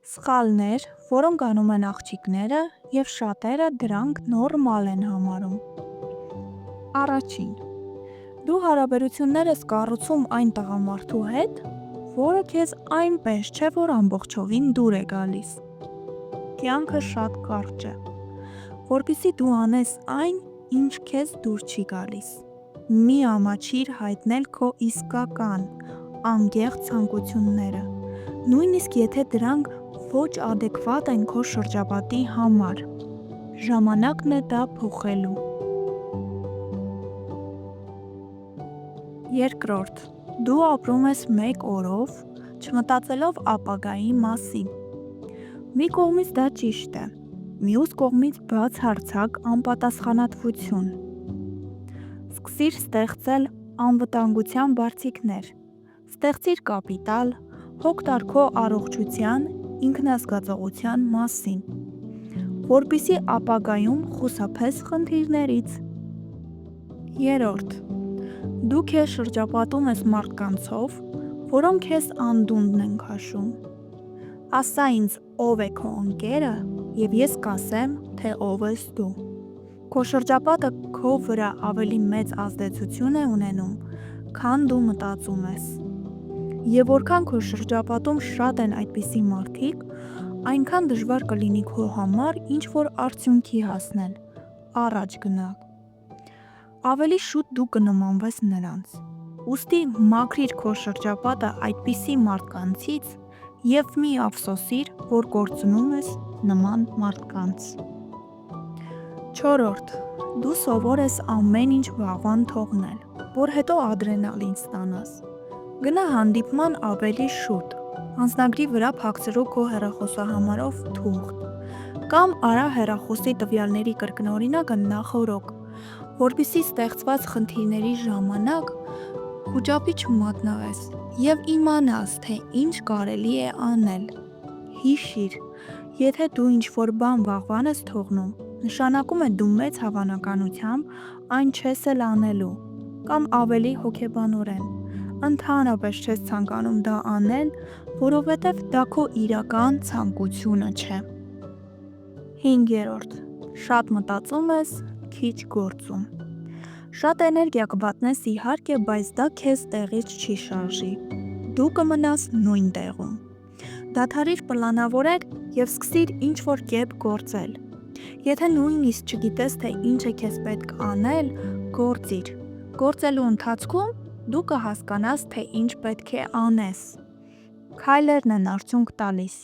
Սխալներ, որոնք անում են աղջիկները և շատերը դրանք նորմալ են համարում։ Առաջին. դու հարաբերություններ ես կառուցում այն տղամարդու հետ, որը քեզ այնպես չէ, որ ամբողջովին դուր է գալիս։ Կյանքը շատ կարճ է, որպեսզի դու անես այն, ինչ քեզ դուր չի գալիս։ Մի ամաչիր հայտնել քո իսկական, անկեղծ ցանկությունները, նույնիսկ եթե դրանք ոչ ադեկվատ են քո շրջապատի համար։ Ժամանակն է դա փոխելու։ Երկրորդ. դու ապրում ես մեկ օրով, չմտածելով ապագայի մասին։ Մի կողմից դա ճիշտ է, մյուս կողմից բացարձակ անպատասխանատվություն։ Սկսիր ստեղծել անվտանգության բարձիկներ, ստեղծիր կապիտալ, հոգ տար քո առողջության, ինքնազգացողության մասին, որպեսզի ապագայում խուսափես խնդիրներից։ Երրորդ. դու քեզ շրջապատում ես մարդկանցով, որոնք քեզ անդունդն են քաշում։ Ասա ինձ ով է քո ընկերը, և ես կասեմ, թե ով ես դու։ Քո շրջապատը քո վրա ավելի մեծ ազդեցություն է ունենում, քան դու մտածում ես։ Եվ որքան քո շրջապատում շատ են այդպիսի մարդիկ, այնքան դժվար կլինի քո համար ինչ-որ արդյունքի հասնել, առաջ գնալ։ Ավելի շուտ դու կնմանվես նրանց։ Ուստի մաքրիր քո շրջապատը այդպիսի մարդկանցից և մի ափսոսիր, որ կորցնում ես նման մարդկանց։ Չորրորդ. դու սովոր ես ամեն ինչ վաղվան թողնել, որ հետո ադրենալին ստանաս։ Գնա հանդիպման ավելի շուտ, անձնագրի վրա փակցրու քո հեռախոսահամարով թուղթ, կամ արա հեռախոսի տվյալների կրկնօրինակը նախօրոք, որպեսզի ստեղծված խնդիրների ժամանակ խուճապի չմատնվես և իմանաս, թե ինչ կարելի է անել։ Հիշիր, եթե դու ինչ-որ բան վաղվան ես թողնում, նշանակում է դու մեծ հավանականությամբ այն չես էլ անելու, կամ ավելի հոգեբանորեն, ընդհանրապես չես ցանկանում դա անել, որովհետև դա քո իրական ցանկությունը չէ։ Հինգերորդ. շատ մտածում ես, քիչ գործում։ Շատ էներգիա կվատնես իհարկե, բայց դա քեզ տեղից չի շարժի։ Դու կմնաս նույն տեղում։ Դադարիր պլանավորել և սկսիր ինչ-որ կերպ գործել։ Եթե նույնիսկ չգիտես, թե ինչ է քեզ պետք անել, գործիր։ Գործելու ընթացքում դու կհասկանաս, թե ինչ պետք է անես։ Քայլերն են արդյունք տալիս։